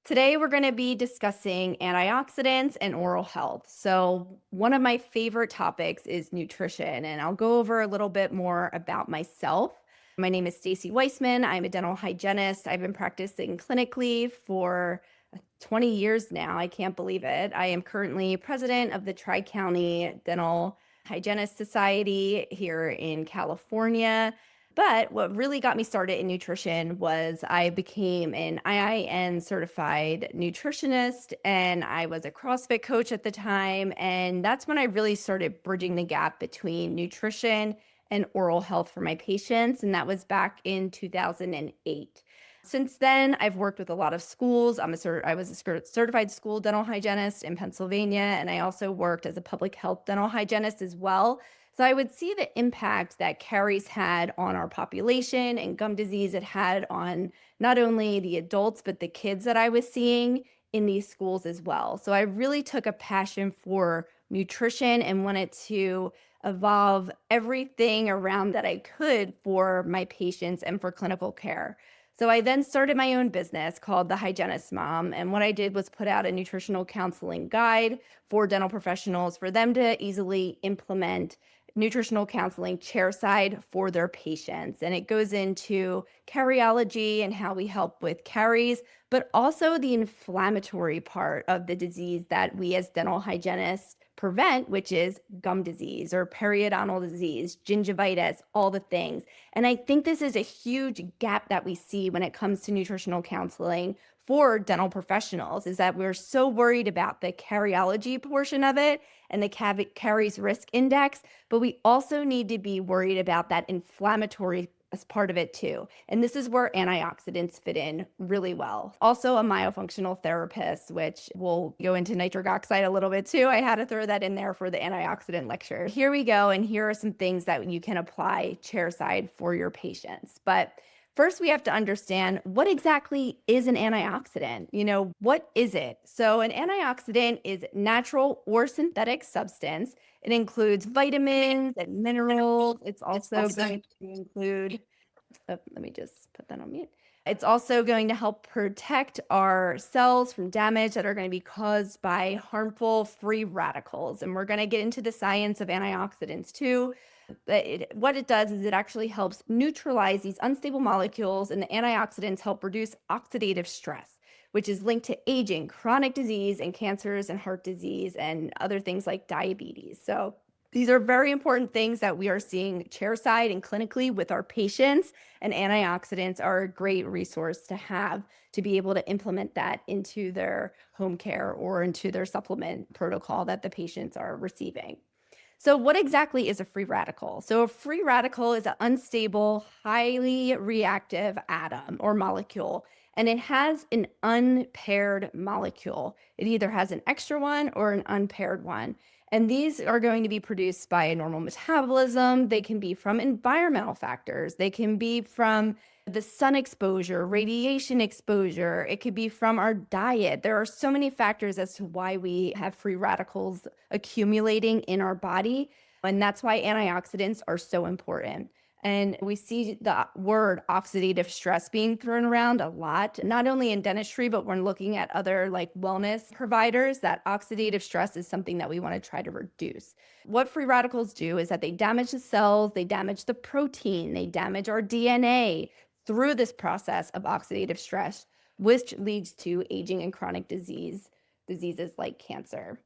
Today, we're going to be discussing antioxidants and oral health. So, one of my favorite topics is nutrition, and I'll go over a little bit more about myself. My name is Stacy Weissman. I'm a dental hygienist. I've been practicing clinically for 20 years now. I can't believe it. I am currently president of the Tri-County Dental Hygienist Society here in California. But what really got me started in nutrition was I became an IIN certified nutritionist, and I was a CrossFit coach at the time. And that's when I really started bridging the gap between nutrition and oral health for my patients. And that was back in 2008. Since then, I've worked with a lot of schools. I was a certified school dental hygienist in Pennsylvania, and I also worked as a public health dental hygienist as well. So I would see the impact that caries had on our population and gum disease it had on not only the adults, but the kids that I was seeing in these schools as well. So I really took a passion for nutrition and wanted to evolve everything around that I could for my patients and for clinical care. So I then started my own business called The Hygienist Mom. And what I did was put out a nutritional counseling guide for dental professionals for them to easily implement nutritional counseling chairside for their patients. And it goes into cariology and how we help with caries, but also the inflammatory part of the disease that we as dental hygienists prevent, which is gum disease or periodontal disease, gingivitis, all the things. And I think this is a huge gap that we see when it comes to nutritional counseling for dental professionals, is that we're so worried about the cariology portion of it and the caries risk index, but we also need to be worried about that inflammatory as part of it too. And this is where antioxidants fit in really well. Also a myofunctional therapist, which we'll go into nitric oxide a little bit too. I had to throw that in there for the antioxidant lecture. Here we go. And here are some things that you can apply chairside for your patients. But first, we have to understand what exactly is an antioxidant. What is it? So an antioxidant is natural or synthetic substance. It includes vitamins and minerals. It's also going to include, let me just put that on mute. It's also going to help protect our cells from damage that are going to be caused by harmful free radicals. And we're going to get into the science of antioxidants too. But what it does is it actually helps neutralize these unstable molecules, and the antioxidants help reduce oxidative stress, which is linked to aging, chronic disease, and cancers and heart disease and other things like diabetes. So these are very important things that we are seeing chairside and clinically with our patients, and antioxidants are a great resource to have to be able to implement that into their home care or into their supplement protocol that the patients are receiving. So what exactly is a free radical? So a free radical is an unstable, highly reactive atom or molecule, and it has an unpaired molecule. It either has an extra one or an unpaired one. And these are going to be produced by a normal metabolism. They can be from environmental factors. They can be from the sun exposure, radiation exposure. It could be from our diet. There are so many factors as to why we have free radicals accumulating in our body. And that's why antioxidants are so important. And we see the word oxidative stress being thrown around a lot, not only in dentistry, but when looking at other like wellness providers, that oxidative stress is something that we want to try to reduce. What free radicals do is that they damage the cells, they damage the protein, they damage our DNA through this process of oxidative stress, which leads to aging and chronic diseases like cancer.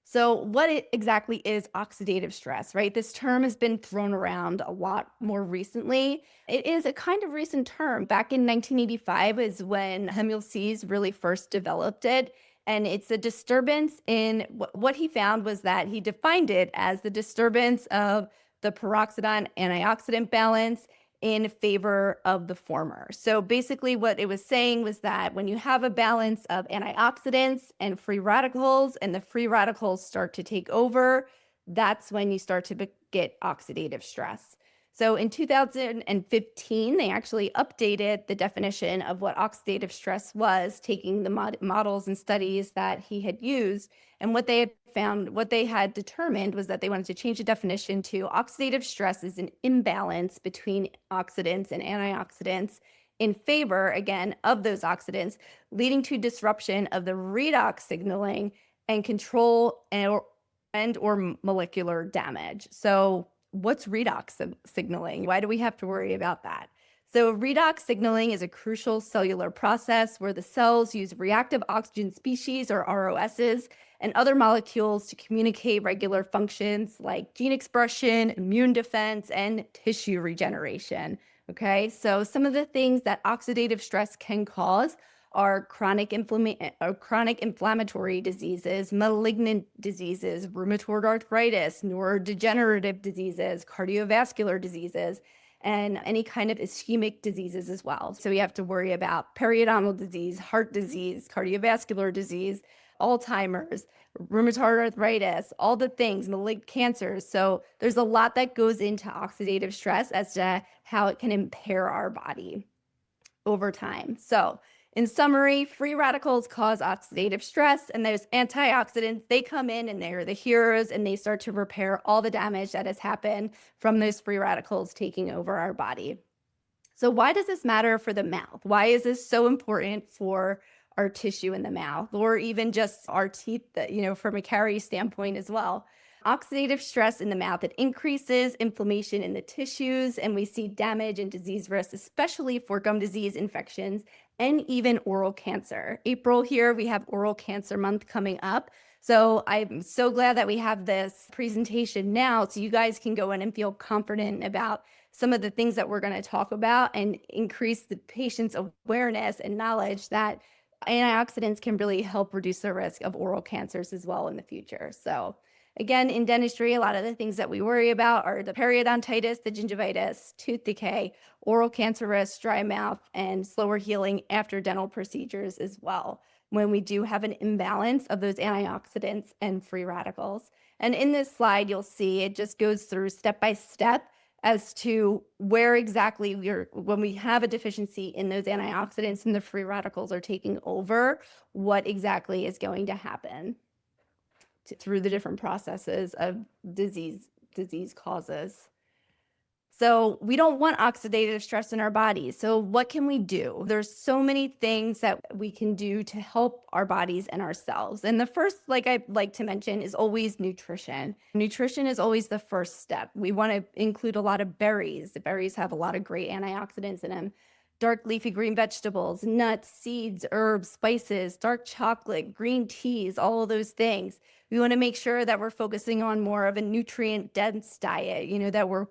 So what exactly is oxidative stress, right? This term has been thrown around a lot more recently. It is a kind of recent term. Back in 1985 is when Emil Sees really first developed it. And it's a disturbance in what he found was that he defined it as the disturbance of the peroxidant antioxidant balance in favor of the former. So basically what it was saying was that when you have a balance of antioxidants and free radicals and the free radicals start to take over, that's when you start to get oxidative stress. So in 2015, they actually updated the definition of what oxidative stress was, taking the models and studies that he had used. And what they had found, what they had determined was that they wanted to change the definition to oxidative stress is an imbalance between oxidants and antioxidants in favor, again, of those oxidants, leading to disruption of the redox signaling and control and or molecular damage. So what's redox signaling? Why do we have to worry about that? So redox signaling is a crucial cellular process where the cells use reactive oxygen species, or ROSs, and other molecules to communicate regular functions like gene expression, immune defense, and tissue regeneration. Okay, so some of the things that oxidative stress can cause are chronic inflammatory diseases, malignant diseases, rheumatoid arthritis, neurodegenerative diseases, cardiovascular diseases, and any kind of ischemic diseases as well. So we have to worry about periodontal disease, heart disease, cardiovascular disease, Alzheimer's, rheumatoid arthritis, all the things, malignant cancers. So there's a lot that goes into oxidative stress as to how it can impair our body over time. So in summary, free radicals cause oxidative stress, and those antioxidants, they come in and they're the heroes, and they start to repair all the damage that has happened from those free radicals taking over our body. So why does this matter for the mouth? Why is this so important for our tissue in the mouth, or even just our teeth, that, from a caries standpoint as well? Oxidative stress in the mouth, it increases inflammation in the tissues, and we see damage and disease risk, especially for gum disease infections and even oral cancer. April here, we have Oral Cancer Month coming up. So I'm so glad that we have this presentation now, so you guys can go in and feel confident about some of the things that we're going to talk about and increase the patient's awareness and knowledge that antioxidants can really help reduce the risk of oral cancers as well in the future. So again, in dentistry, a lot of the things that we worry about are the periodontitis, the gingivitis, tooth decay, oral cancer risk, dry mouth, and slower healing after dental procedures as well, when we do have an imbalance of those antioxidants and free radicals. And in this slide, you'll see it just goes through step by step as to where exactly when we have a deficiency in those antioxidants and the free radicals are taking over, what exactly is going to happen through the different processes of disease causes. So we don't want oxidative stress in our bodies. So what can we do? There's so many things that we can do to help our bodies and ourselves. And the first, like I like to mention, is always nutrition. Nutrition is always the first step. We want to include a lot of berries. The berries have a lot of great antioxidants in them. Dark leafy green vegetables, nuts, seeds, herbs, spices, dark chocolate, green teas, all of those things. We want to make sure that we're focusing on more of a nutrient-dense diet, that we're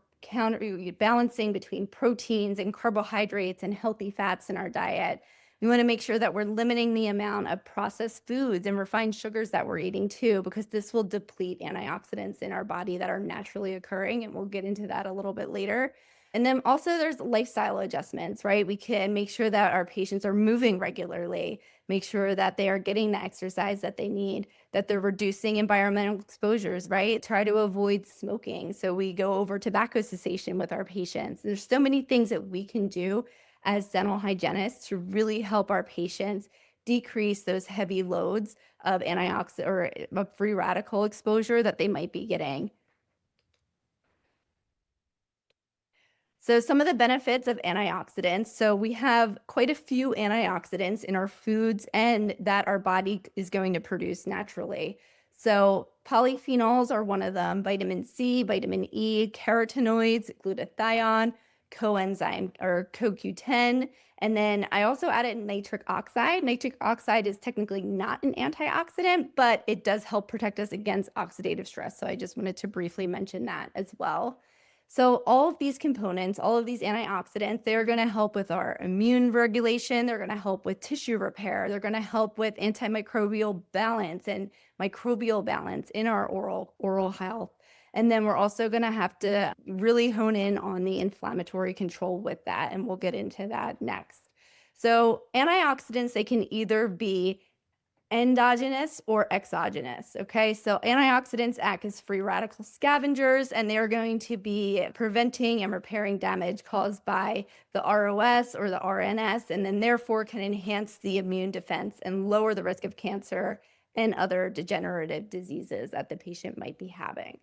balancing between proteins and carbohydrates and healthy fats in our diet. We want to make sure that we're limiting the amount of processed foods and refined sugars that we're eating too, because this will deplete antioxidants in our body that are naturally occurring, and we'll get into that a little bit later. And then also there's lifestyle adjustments, right? We can make sure that our patients are moving regularly, make sure that they are getting the exercise that they need, that they're reducing environmental exposures, right? Try to avoid smoking. So we go over tobacco cessation with our patients. There's so many things that we can do as dental hygienists to really help our patients decrease those heavy loads of antioxidant or of free radical exposure that they might be getting. So some of the benefits of antioxidants. So we have quite a few antioxidants in our foods and that our body is going to produce naturally. So polyphenols are one of them: vitamin C, vitamin E, carotenoids, glutathione, coenzyme or CoQ10. And then I also added nitric oxide. Nitric oxide is technically not an antioxidant, but it does help protect us against oxidative stress. So I just wanted to briefly mention that as well. So all of these components, all of these antioxidants, they're going to help with our immune regulation. They're going to help with tissue repair. They're going to help with antimicrobial balance and microbial balance in our oral health. And then we're also going to have to really hone in on the inflammatory control with that, and we'll get into that next. So antioxidants, they can either be endogenous or exogenous. Okay, so antioxidants act as free radical scavengers, and they're going to be preventing and repairing damage caused by the ROS or the RNS, and then therefore can enhance the immune defense and lower the risk of cancer and other degenerative diseases that the patient might be having.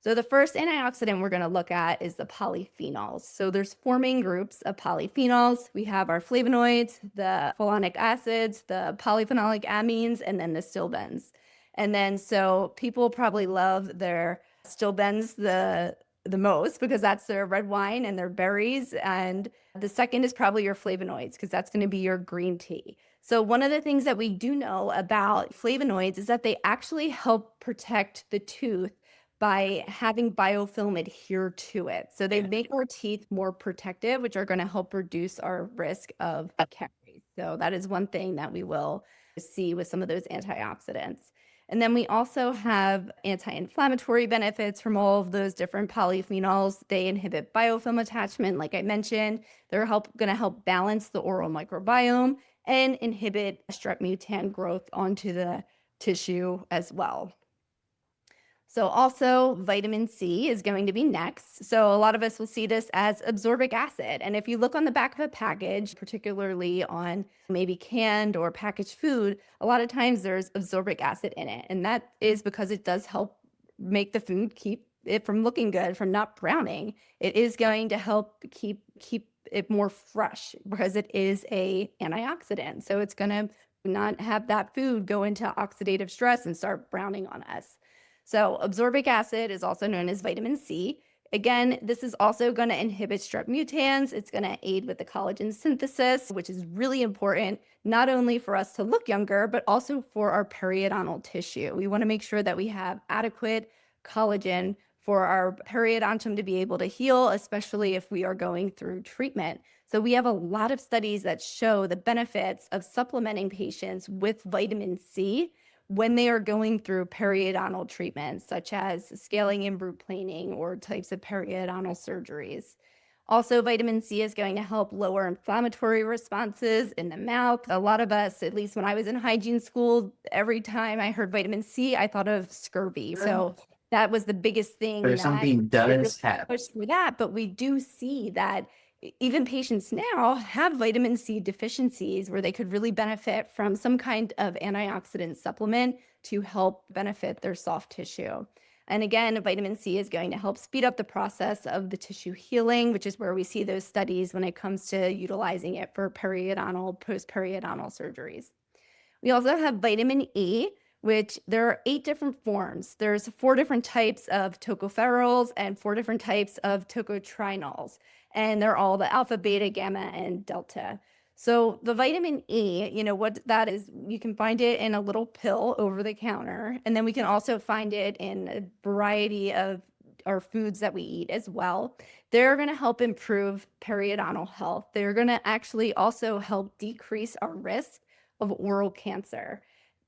So the first antioxidant we're going to look at is the polyphenols. So there's four main groups of polyphenols. We have our flavonoids, the fulonic acids, the polyphenolic amines, and then the stilbenes. And then so people probably love their stilbenes the most because that's their red wine and their berries. And the second is probably your flavonoids because that's going to be your green tea. So one of the things that we do know about flavonoids is that they actually help protect the tooth by having biofilm adhere to it. So they make our teeth more protective, which are going to help reduce our risk of caries. So that is one thing that we will see with some of those antioxidants. And then we also have anti-inflammatory benefits from all of those different polyphenols. They inhibit biofilm attachment, like I mentioned. They're going to help balance the oral microbiome and inhibit strep mutant growth onto the tissue as well. So also vitamin C is going to be next. So a lot of us will see this as absorbic acid. And if you look on the back of a package, particularly on maybe canned or packaged food, a lot of times there's absorbic acid in it. And that is because it does help make the food keep it from looking good, from not browning. It is going to help keep it more fresh because it is a antioxidant. So it's going to not have that food go into oxidative stress and start browning on us. So absorbic acid is also known as vitamin C. Again, this is also going to inhibit strep mutans. It's going to aid with the collagen synthesis, which is really important, not only for us to look younger, but also for our periodontal tissue. We want to make sure that we have adequate collagen for our periodontum to be able to heal, especially if we are going through treatment. So we have a lot of studies that show the benefits of supplementing patients with vitamin C when they are going through periodontal treatments, such as scaling and root planing or types of periodontal surgeries. Also, vitamin C is going to help lower inflammatory responses in the mouth. A lot of us, at least when I was in hygiene school, every time I heard vitamin C, I thought of scurvy. So that was the biggest thing There's something does have. pushed for that. But we do see that even patients now have vitamin C deficiencies where they could really benefit from some kind of antioxidant supplement to help benefit their soft tissue. And again, vitamin C is going to help speed up the process of the tissue healing, which is where we see those studies when it comes to utilizing it for periodontal, post-periodontal surgeries. We also have vitamin E, which there are 8 different forms. There's 4 different types of tocopherols and 4 different types of tocotrienols. And they're all the alpha, beta, gamma, and delta. So the vitamin E, what that is, you can find it in a little pill over the counter. And then we can also find it in a variety of our foods that we eat as well. They're going to help improve periodontal health. They're going to actually also help decrease our risk of oral cancer.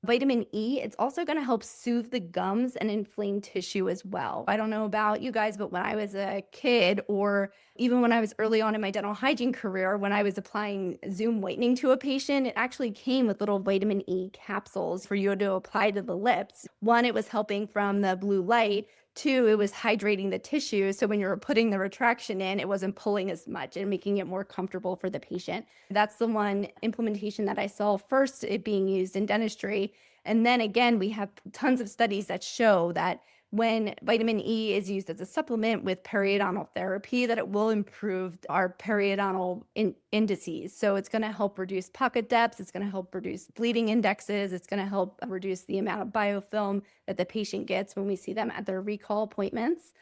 Vitamin E, it's also going to help soothe the gums and inflamed tissue as well. I don't know about you guys, but when I was a kid, or even when I was early on in my dental hygiene career, when I was applying Zoom whitening to a patient, it actually came with little vitamin E capsules for you to apply to the lips. One, it was helping from the blue light. 2, it was hydrating the tissue. So when you were putting the retraction in, it wasn't pulling as much and making it more comfortable for the patient. That's the one implementation that I saw first it being used in dentistry. And then again, we have tons of studies that show that when vitamin E is used as a supplement with periodontal therapy, that it will improve our periodontal indices. So it's going to help reduce pocket depths. It's going to help reduce bleeding indexes. It's going to help reduce the amount of biofilm that the patient gets when we see them at their recall appointments.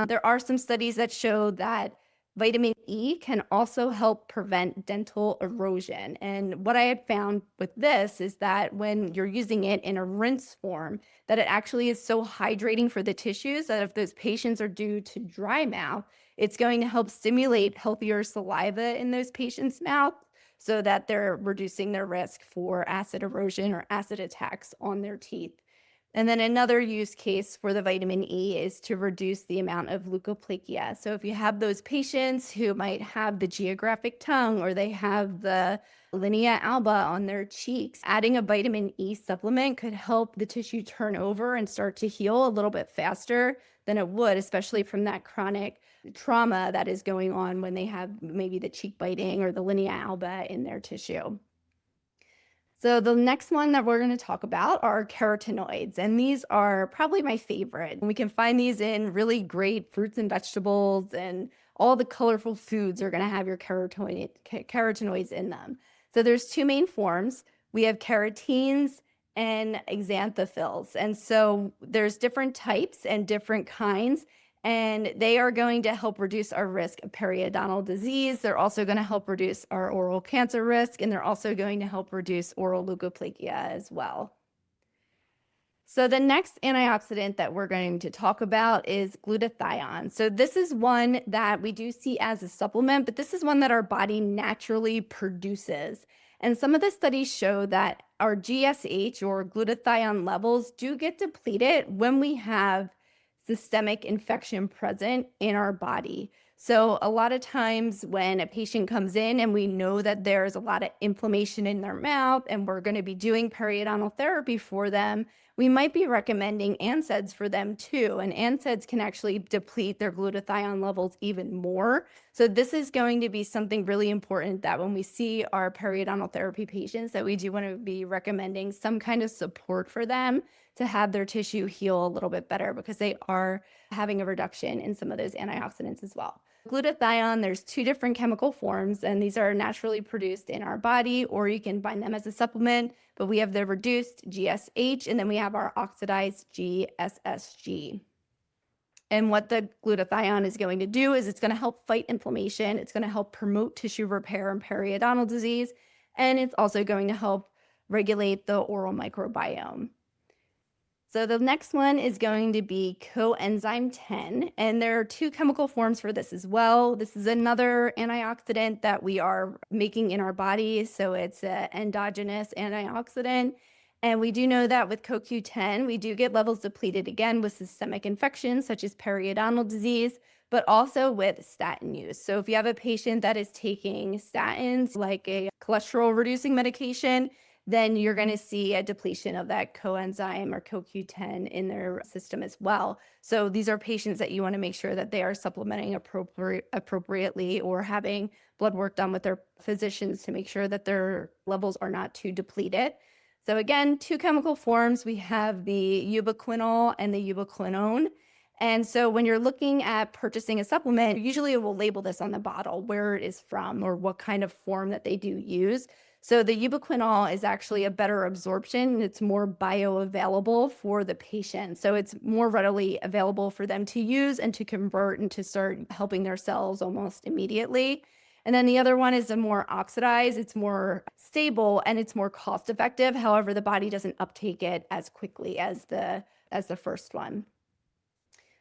There are some studies that show that vitamin E can also help prevent dental erosion. And what I had found with this is that when you're using it in a rinse form, that it actually is so hydrating for the tissues that if those patients are due to dry mouth, it's going to help stimulate healthier saliva in those patients' mouth so that they're reducing their risk for acid erosion or acid attacks on their teeth. And then another use case for the vitamin E is to reduce the amount of leukoplakia. So if you have those patients who might have the geographic tongue or they have the linea alba on their cheeks, adding a vitamin E supplement could help the tissue turn over and start to heal a little bit faster than it would, especially from that chronic trauma that is going on when they have maybe the cheek biting or the linea alba in their tissue. So the next one that we're going to talk about are carotenoids, and these are probably my favorite. We can find these in really great fruits and vegetables, and all the colorful foods are going to have your carotenoids in them. So there's two main forms. We have carotenes and xanthophylls, and so there's different types and different kinds, and they are going to help reduce our risk of periodontal disease. They're also going to help reduce our oral cancer risk, and they're also going to help reduce oral leukoplakia as well. So the next antioxidant that we're going to talk about is glutathione. So this is one that we do see as a supplement, but this is one that our body naturally produces. And some of the studies show that our GSH or glutathione levels do get depleted when we have systemic infection present in our body. So a lot of times when a patient comes in and we know that there's a lot of inflammation in their mouth and we're going to be doing periodontal therapy for them, we might be recommending NSAIDs for them too. And NSAIDs can actually deplete their glutathione levels even more. So this is going to be something really important that when we see our periodontal therapy patients, that we do want to be recommending some kind of support for them to have their tissue heal a little bit better, because they are having a reduction in some of those antioxidants as well. Glutathione, there's two different chemical forms, and these are naturally produced in our body, or you can find them as a supplement, but we have the reduced GSH, and then we have our oxidized GSSG. And what the glutathione is going to do is it's going to help fight inflammation, it's going to help promote tissue repair and periodontal disease, and it's also going to help regulate the oral microbiome. So the next one is going to be coenzyme 10, and there are two chemical forms for this as well. This is another antioxidant that we are making in our body, so it's an endogenous antioxidant. And we do know that with CoQ10, we do get levels depleted again with systemic infections such as periodontal disease, but also with statin use. So if you have a patient that is taking statins, like a cholesterol reducing medication, then you're going to see a depletion of that coenzyme or CoQ10 in their system as well. So these are patients that you want to make sure that they are supplementing appropriately or having blood work done with their physicians to make sure that their levels are not too depleted. So again, two chemical forms. We have the ubiquinol and the ubiquinone. And so when you're looking at purchasing a supplement, usually it will label this on the bottle, where it is from or what kind of form that they do use. So the ubiquinol is actually a better absorption. It's more bioavailable for the patient. So it's more readily available for them to use and to convert and to start helping their cells almost immediately. And then the other one is a more oxidized. It's more stable and it's more cost effective. However, the body doesn't uptake it as quickly as the first one.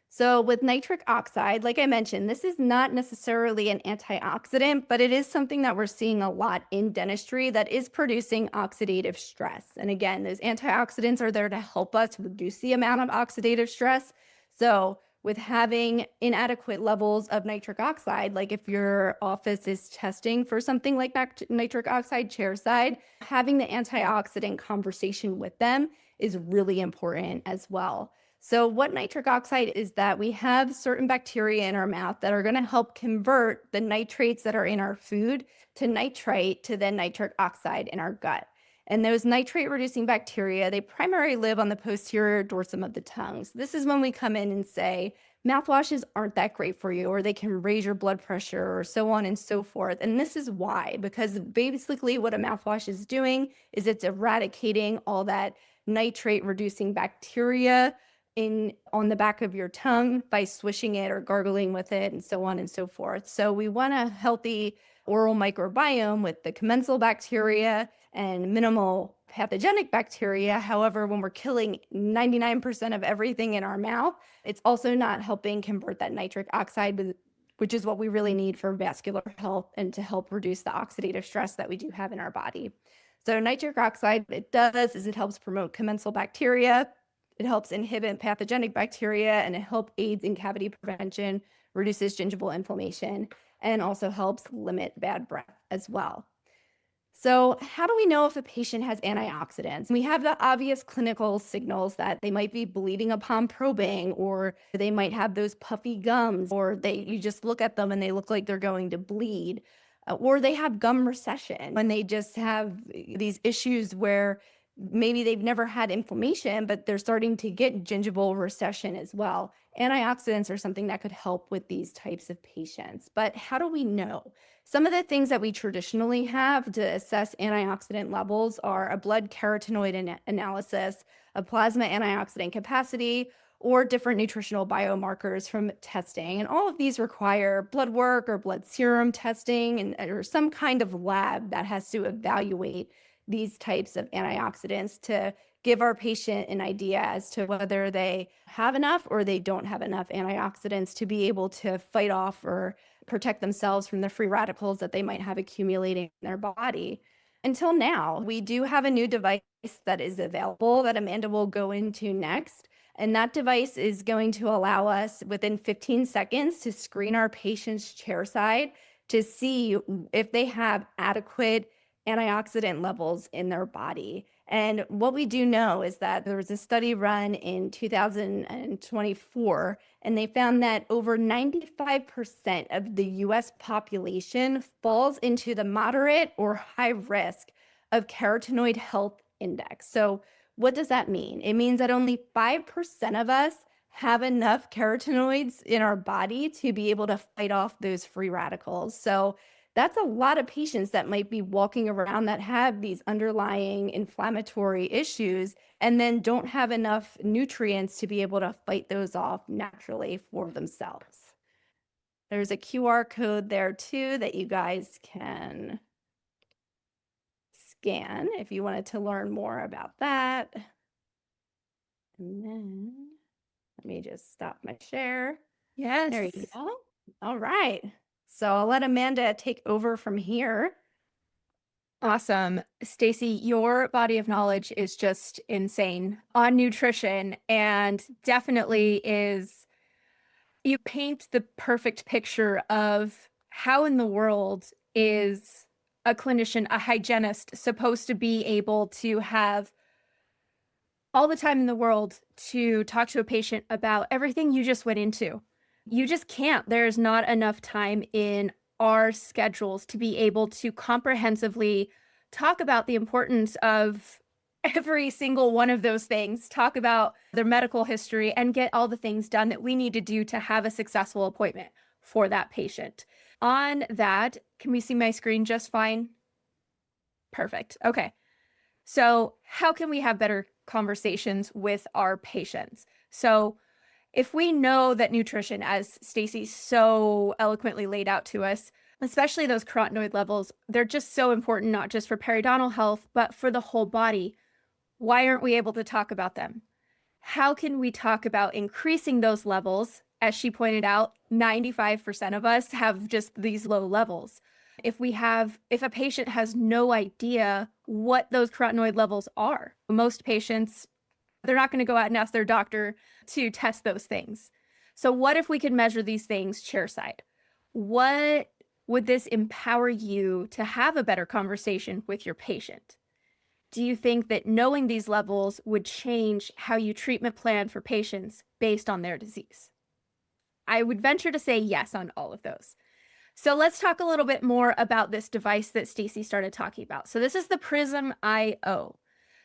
So with nitric oxide, like I mentioned, this is not necessarily an antioxidant, but it is something that we're seeing a lot in dentistry that is producing oxidative stress. And again, those antioxidants are there to help us reduce the amount of oxidative stress. So with having inadequate levels of nitric oxide, like if your office is testing for something like nitric oxide chairside, having the antioxidant conversation with them is really important as well. So what nitric oxide is that we have certain bacteria in our mouth that are going to help convert the nitrates that are in our food to nitrite to then nitric oxide in our gut. And those nitrate reducing bacteria, they primarily live on the posterior dorsum of the tongue. So this is when we come in and say, mouthwashes aren't that great for you, or they can raise your blood pressure, or so on and so forth. And this is why, because basically what a mouthwash is doing is it's eradicating all that nitrate reducing bacteria on the back of your tongue by swishing it or gargling with it and so on and so forth. So we want a healthy oral microbiome with the commensal bacteria and minimal pathogenic bacteria. However, when we're killing 99% of everything in our mouth, it's also not helping convert that nitric oxide, which is what we really need for vascular health and to help reduce the oxidative stress that we do have in our body. So nitric oxide, what it does is it helps promote commensal bacteria. It helps inhibit pathogenic bacteria, and it helps aids in cavity prevention, reduces gingival inflammation, and also helps limit bad breath as well. So how do we know if a patient has antioxidants? We have the obvious clinical signals that they might be bleeding upon probing, or they might have those puffy gums, or you just look at them and they look like they're going to bleed. or they have gum recession when they just have these issues where maybe they've never had inflammation, but they're starting to get gingival recession as well. Antioxidants are something that could help with these types of patients. But how do we know? Some of the things that we traditionally have to assess antioxidant levels are a blood carotenoid analysis, a plasma antioxidant capacity, or different nutritional biomarkers from testing. And all of these require blood work or blood serum testing or some kind of lab that has to evaluate these types of antioxidants to give our patient an idea as to whether they have enough or they don't have enough antioxidants to be able to fight off or protect themselves from the free radicals that they might have accumulating in their body. Until now, we do have a new device that is available that Amanda will go into next. And that device is going to allow us within 15 seconds to screen our patient's chairside to see if they have adequate antioxidant levels in their body. And what we do know is that there was a study run in 2024, and they found that over 95% of the US population falls into the moderate or high risk of carotenoid health index. So what does that mean? It means that only 5% of us have enough carotenoids in our body to be able to fight off those free radicals. So that's a lot of patients that might be walking around that have these underlying inflammatory issues and then don't have enough nutrients to be able to fight those off naturally for themselves. There's a QR code there too that you guys can scan if you wanted to learn more about that. And then let me just stop my share. Yes. There you go. All right. So I'll let Amanda take over from here. Awesome. Stacy, your body of knowledge is just insane on nutrition, and definitely you paint the perfect picture of how in the world is a clinician, a hygienist, supposed to be able to have all the time in the world to talk to a patient about everything you just went into. You just can't. There's not enough time in our schedules to be able to comprehensively talk about the importance of every single one of those things, talk about their medical history, and get all the things done that we need to do to have a successful appointment for that patient. On that, can we see my screen just fine? Perfect. Okay. So how can we have better conversations with our patients? So if we know that nutrition, as Stacy so eloquently laid out to us, especially those carotenoid levels, they're just so important, not just for periodontal health, but for the whole body. Why aren't we able to talk about them? How can we talk about increasing those levels? As she pointed out, 95% of us have just these low levels. If a patient has no idea what those carotenoid levels are, most patients, they're not going to go out and ask their doctor to test those things. So what if we could measure these things chairside? What would this empower you to have a better conversation with your patient? Do you think that knowing these levels would change how you treatment plan for patients based on their disease? I would venture to say yes on all of those. So let's talk a little bit more about this device that Stacy started talking about. So this is the Prism IO.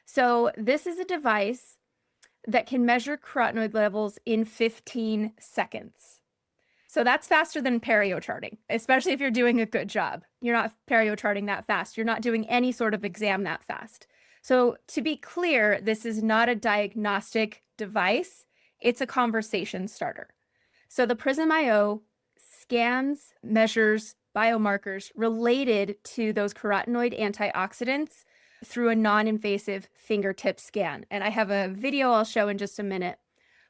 So this is a device that can measure carotenoid levels in 15 seconds. So that's faster than perio charting, especially if you're doing a good job. You're not perio charting that fast. You're not doing any sort of exam that fast. So to be clear, this is not a diagnostic device. It's a conversation starter. So the Prism IO scans, measures biomarkers related to those carotenoid antioxidants through a non-invasive fingertip scan. And I have a video I'll show in just a minute.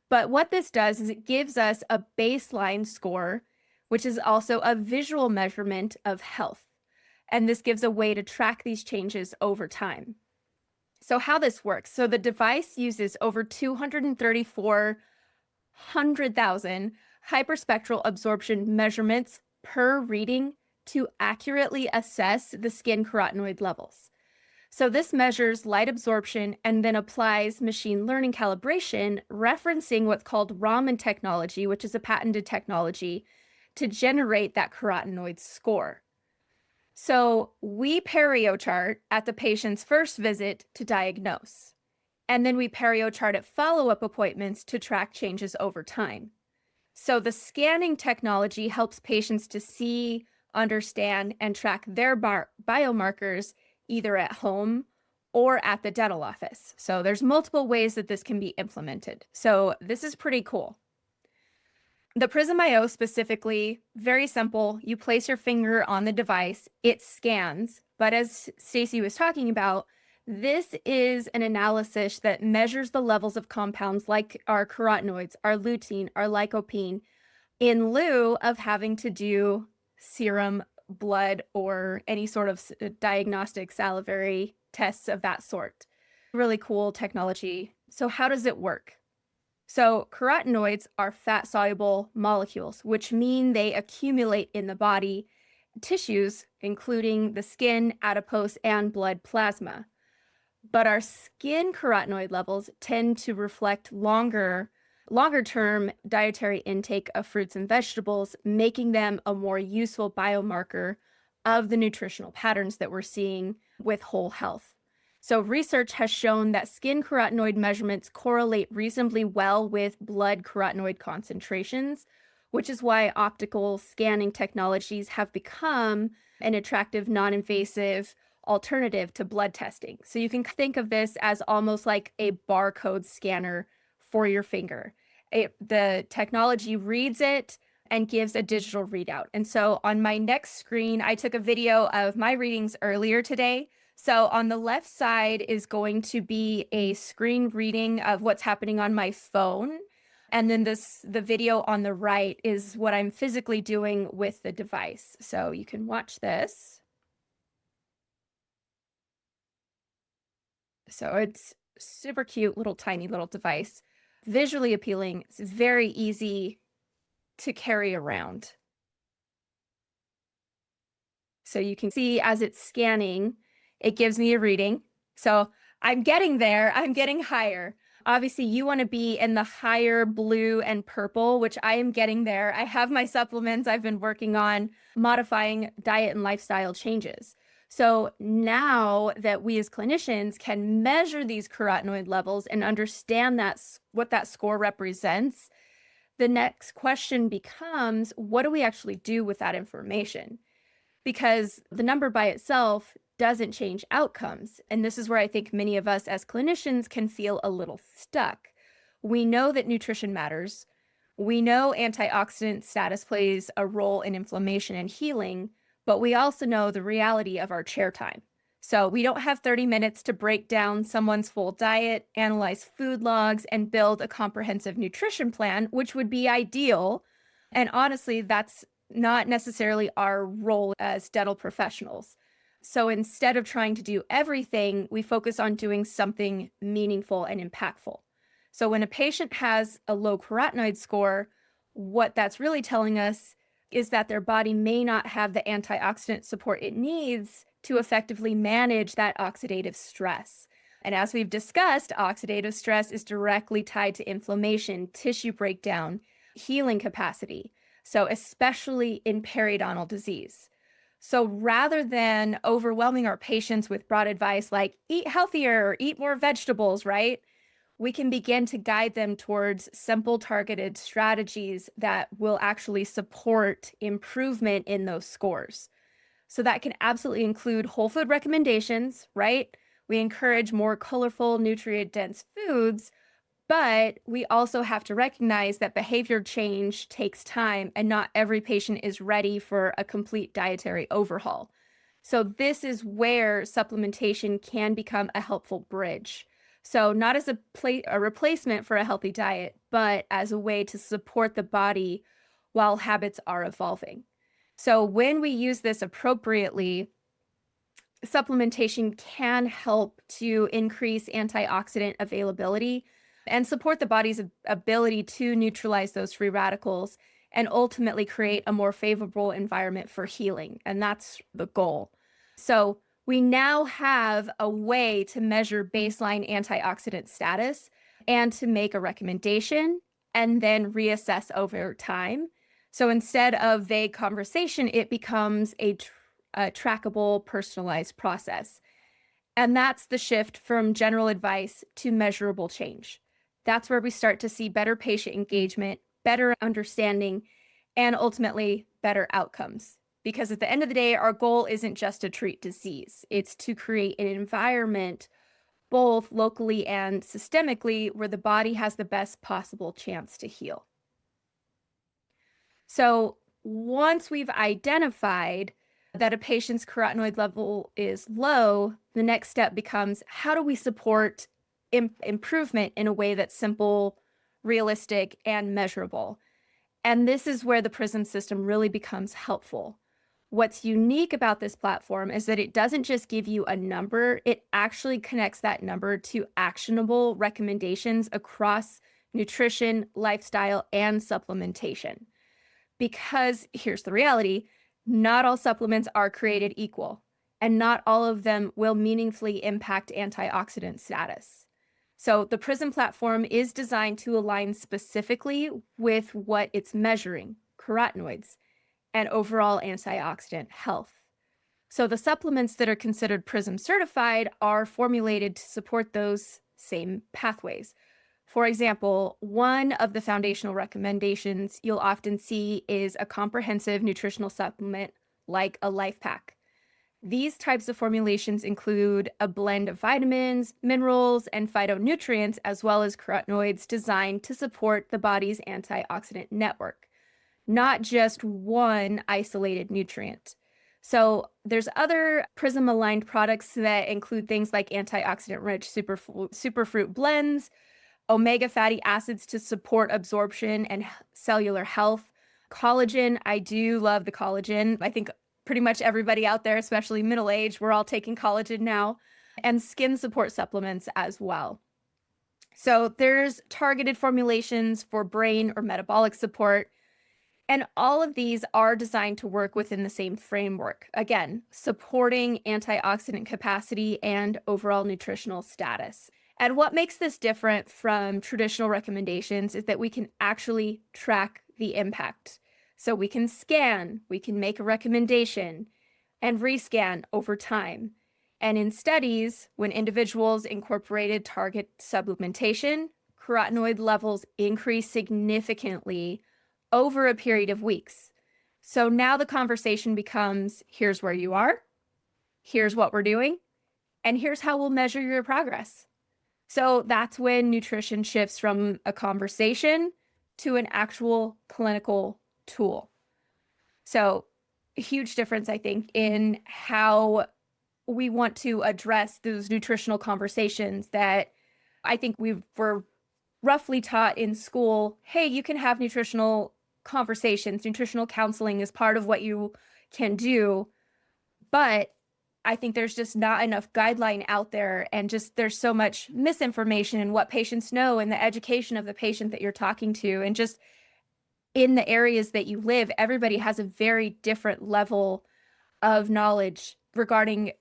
But what this does is it gives us a baseline score, which is also a visual measurement of health. And this gives a way to track these changes over time. So how this works, so the device uses over 234,000 hyperspectral absorption measurements per reading to accurately assess the skin carotenoid levels. So this measures light absorption and then applies machine learning calibration, referencing what's called Raman technology, which is a patented technology, to generate that carotenoid score. So we periochart at the patient's first visit to diagnose, and then we periochart at follow-up appointments to track changes over time. So the scanning technology helps patients to see, understand, and track their biomarkers either at home or at the dental office. So there's multiple ways that this can be implemented. So this is pretty cool. The Prism IO specifically, very simple. You place your finger on the device, it scans. But as Stacy was talking about, this is an analysis that measures the levels of compounds like our carotenoids, our lutein, our lycopene, in lieu of having to do serum, blood, or any sort of diagnostic salivary tests of that sort. Really cool technology. So how does it work? So carotenoids are fat-soluble molecules, which mean they accumulate in the body tissues, including the skin, adipose, and blood plasma. But our skin carotenoid levels tend to reflect longer-term dietary intake of fruits and vegetables, making them a more useful biomarker of the nutritional patterns that we're seeing with whole health. So research has shown that skin carotenoid measurements correlate reasonably well with blood carotenoid concentrations, which is why optical scanning technologies have become an attractive non-invasive alternative to blood testing. So you can think of this as almost like a barcode scanner for your finger. The technology reads it and gives a digital readout. And so on my next screen, I took a video of my readings earlier today. So on the left side is going to be a screen reading of what's happening on my phone. And then the video on the right is what I'm physically doing with the device. So you can watch this. So it's super cute, tiny little device. Visually appealing. It's very easy to carry around. So you can see as it's scanning, it gives me a reading. So I'm getting there. I'm getting higher. Obviously, you want to be in the higher blue and purple, which I am getting there. I have my supplements. I've been working on modifying diet and lifestyle changes. So now that we as clinicians can measure these carotenoid levels and understand what that score represents, the next question becomes, what do we actually do with that information? Because the number by itself doesn't change outcomes. And this is where I think many of us as clinicians can feel a little stuck. We know that nutrition matters. We know antioxidant status plays a role in inflammation and healing, but we also know the reality of our chair time. So we don't have 30 minutes to break down someone's full diet, analyze food logs, and build a comprehensive nutrition plan, which would be ideal. And honestly, that's not necessarily our role as dental professionals. So instead of trying to do everything, we focus on doing something meaningful and impactful. So when a patient has a low carotenoid score, what that's really telling us is that their body may not have the antioxidant support it needs to effectively manage that oxidative stress. And as we've discussed, oxidative stress is directly tied to inflammation, tissue breakdown, healing capacity. So especially in periodontal disease. So rather than overwhelming our patients with broad advice like eat healthier or eat more vegetables, right? We can begin to guide them towards simple targeted strategies that will actually support improvement in those scores. So that can absolutely include whole food recommendations, right? We encourage more colorful, nutrient-dense foods, but we also have to recognize that behavior change takes time and not every patient is ready for a complete dietary overhaul. So this is where supplementation can become a helpful bridge. So not as a replacement for a healthy diet, but as a way to support the body while habits are evolving. So when we use this appropriately, supplementation can help to increase antioxidant availability and support the body's ability to neutralize those free radicals and ultimately create a more favorable environment for healing. And that's the goal. So we now have a way to measure baseline antioxidant status and to make a recommendation and then reassess over time. So instead of vague conversation, it becomes a trackable, personalized process. And that's the shift from general advice to measurable change. That's where we start to see better patient engagement, better understanding, and ultimately better outcomes. Because at the end of the day, our goal isn't just to treat disease, it's to create an environment, both locally and systemically, where the body has the best possible chance to heal. So once we've identified that a patient's carotenoid level is low, the next step becomes, how do we support improvement in a way that's simple, realistic, and measurable? And this is where the Prism system really becomes helpful. What's unique about this platform is that it doesn't just give you a number, it actually connects that number to actionable recommendations across nutrition, lifestyle, and supplementation. Because here's the reality, not all supplements are created equal, and not all of them will meaningfully impact antioxidant status. So the Prism platform is designed to align specifically with what it's measuring, carotenoids, and overall antioxidant health. So the supplements that are considered Prism certified are formulated to support those same pathways. For example, one of the foundational recommendations you'll often see is a comprehensive nutritional supplement like a Life Pack. These types of formulations include a blend of vitamins, minerals, and phytonutrients, as well as carotenoids designed to support the body's antioxidant network, not just one isolated nutrient. So there's other Prism-aligned products that include things like antioxidant-rich superfruit blends, omega fatty acids to support absorption and cellular health, collagen. I do love the collagen. I think pretty much everybody out there, especially middle-aged, we're all taking collagen now, and skin support supplements as well. So there's targeted formulations for brain or metabolic support, and all of these are designed to work within the same framework. Again, supporting antioxidant capacity and overall nutritional status. And what makes this different from traditional recommendations is that we can actually track the impact. So we can scan, we can make a recommendation, and rescan over time. And in studies, when individuals incorporated target supplementation, carotenoid levels increase significantly over a period of weeks. So now the conversation becomes, here's where you are, here's what we're doing, and here's how we'll measure your progress. So that's when nutrition shifts from a conversation to an actual clinical tool. So a huge difference, I think, in how we want to address those nutritional conversations that I think we were roughly taught in school. Hey, you can have nutritional conversations. Nutritional counseling is part of what you can do. But I think there's just not enough guideline out there, and just there's so much misinformation in what patients know and the education of the patient that you're talking to. And just in the areas that you live, everybody has a very different level of knowledge regarding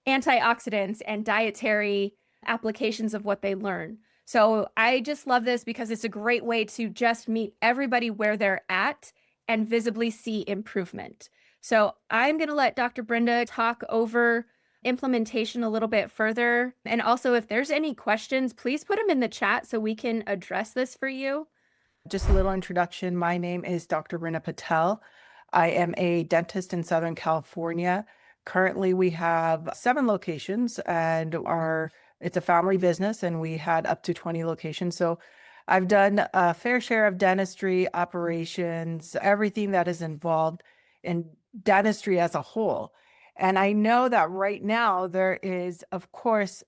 antioxidants and dietary applications of what they learn. So I just love this because it's a great way to just meet everybody where they're at and visibly see improvement. So I'm going to let Dr. Brenda talk over implementation a little bit further. And also, if there's any questions, please put them in the chat so we can address this for you. Just a little introduction. My name is Dr. Rina Patel. I am a dentist in Southern California. Currently, we have 7 locations, and it's a family business, and we had up to 20 locations. So I've done a fair share of dentistry operations, everything that is involved in dentistry as a whole. And I know that right now there is, of course,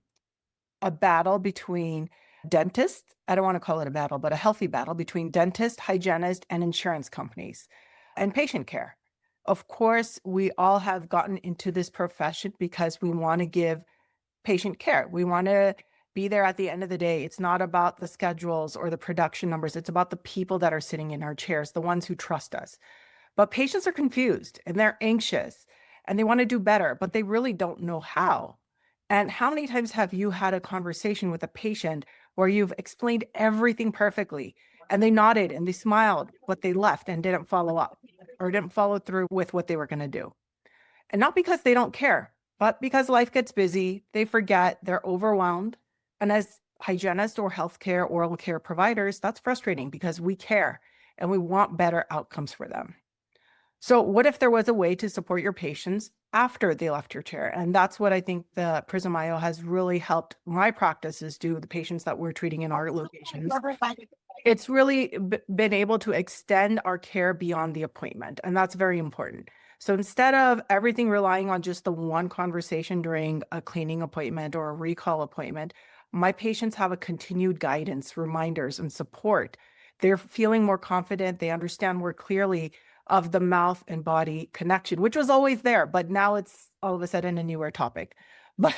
a battle between dentists. I don't want to call it a battle, but a healthy battle between dentists, hygienists, and insurance companies and patient care. Of course, we all have gotten into this profession because we want to give patient care. We want to be there at the end of the day. It's not about the schedules or the production numbers. It's about the people that are sitting in our chairs, the ones who trust us. But patients are confused and they're anxious and they want to do better, but they really don't know how. And how many times have you had a conversation with a patient where you've explained everything perfectly and they nodded and they smiled, but they left and didn't follow up or didn't follow through with what they were going to do? And not because they don't care, but because life gets busy, they forget, they're overwhelmed. And as hygienists or healthcare oral care providers, that's frustrating because we care and we want better outcomes for them. So what if there was a way to support your patients after they left your chair? And that's what I think the Prism IO has really helped my practices do, the patients that we're treating in our locations. It's really been able to extend our care beyond the appointment, and that's very important. So instead of everything relying on just the one conversation during a cleaning appointment or a recall appointment, my patients have a continued guidance, reminders, and support. They're feeling more confident. They understand more clearly of the mouth and body connection, which was always there, but now it's all of a sudden a newer topic. But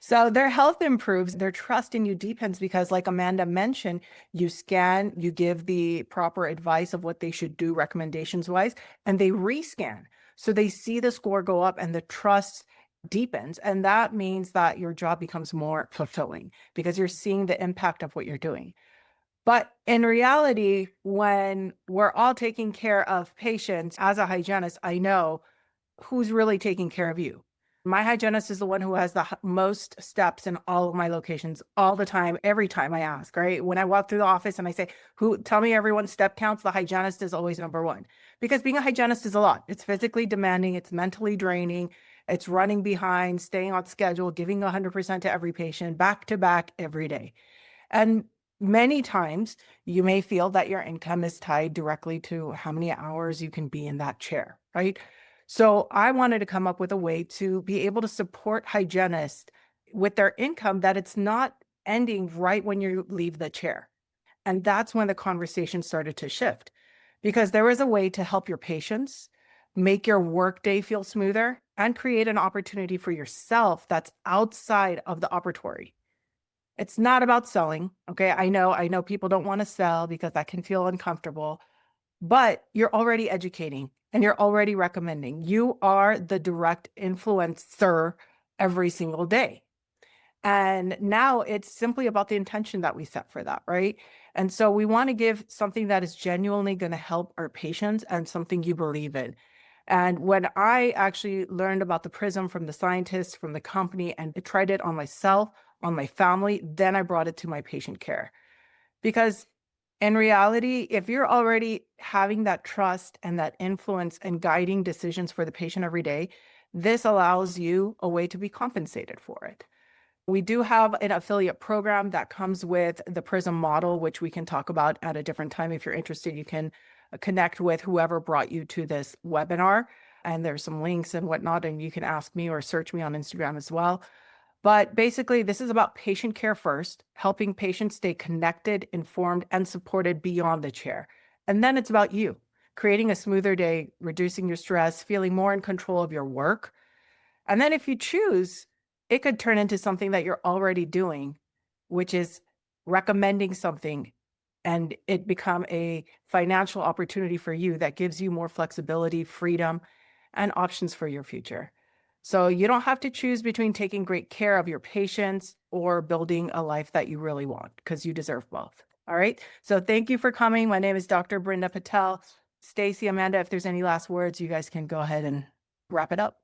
so their health improves, their trust in you deepens because, like Amanda mentioned, you scan, you give the proper advice of what they should do recommendations wise, and they rescan. So they see the score go up and the trust deepens. And that means that your job becomes more fulfilling because you're seeing the impact of what you're doing. But in reality, when we're all taking care of patients, as a hygienist, I know who's really taking care of you. My hygienist is the one who has the most steps in all of my locations all the time, every time I ask, right? When I walk through the office and I say, tell me everyone's step counts, the hygienist is always number one. Because being a hygienist is a lot. It's physically demanding, it's mentally draining, it's running behind, staying on schedule, giving 100% to every patient, back to back every day. And many times you may feel that your income is tied directly to how many hours you can be in that chair, right? So I wanted to come up with a way to be able to support hygienists with their income that it's not ending right when you leave the chair. And that's when the conversation started to shift because there is a way to help your patients make your workday feel smoother and create an opportunity for yourself that's outside of the operatory. It's not about selling. Okay. I know people don't want to sell because that can feel uncomfortable, but you're already educating and you're already recommending. You are the direct influencer every single day. And now it's simply about the intention that we set for that, right? And so we want to give something that is genuinely going to help our patients and something you believe in. And when I actually learned about the Prism from the scientists, from the company, and tried it on myself, on my family, then I brought it to my patient care. Because in reality, if you're already having that trust and that influence and guiding decisions for the patient every day, this allows you a way to be compensated for it. We do have an affiliate program that comes with the Prism model, which we can talk about at a different time. If you're interested, you can connect with whoever brought you to this webinar. And there's some links and whatnot, and you can ask me or search me on Instagram as well. But basically, this is about patient care first, helping patients stay connected, informed, and supported beyond the chair. And then it's about you, creating a smoother day, reducing your stress, feeling more in control of your work. And then if you choose, it could turn into something that you're already doing, which is recommending something and it become a financial opportunity for you that gives you more flexibility, freedom, and options for your future. So you don't have to choose between taking great care of your patients or building a life that you really want because you deserve both. All right. So thank you for coming. My name is Dr. Brenda Patel. Stacy, Amanda, if there's any last words, you guys can go ahead and wrap it up.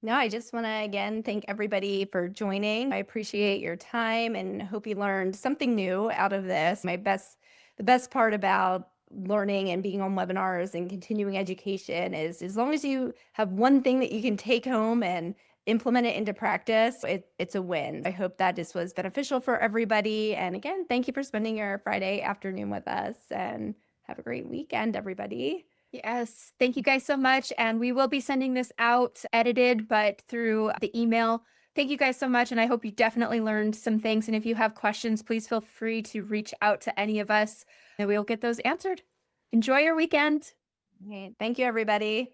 No, I just want to again thank everybody for joining. I appreciate your time and hope you learned something new out of this. The best part about learning and being on webinars and continuing education is as long as you have one thing that you can take home and implement it into practice, it's a win. I hope that this was beneficial for everybody. And again, thank you for spending your Friday afternoon with us and have a great weekend, everybody. Yes, thank you guys so much. And we will be sending this out edited, but through the email. Thank you guys so much. And I hope you definitely learned some things. And if you have questions, please feel free to reach out to any of us and we'll get those answered. Enjoy your weekend. Okay, thank you, everybody.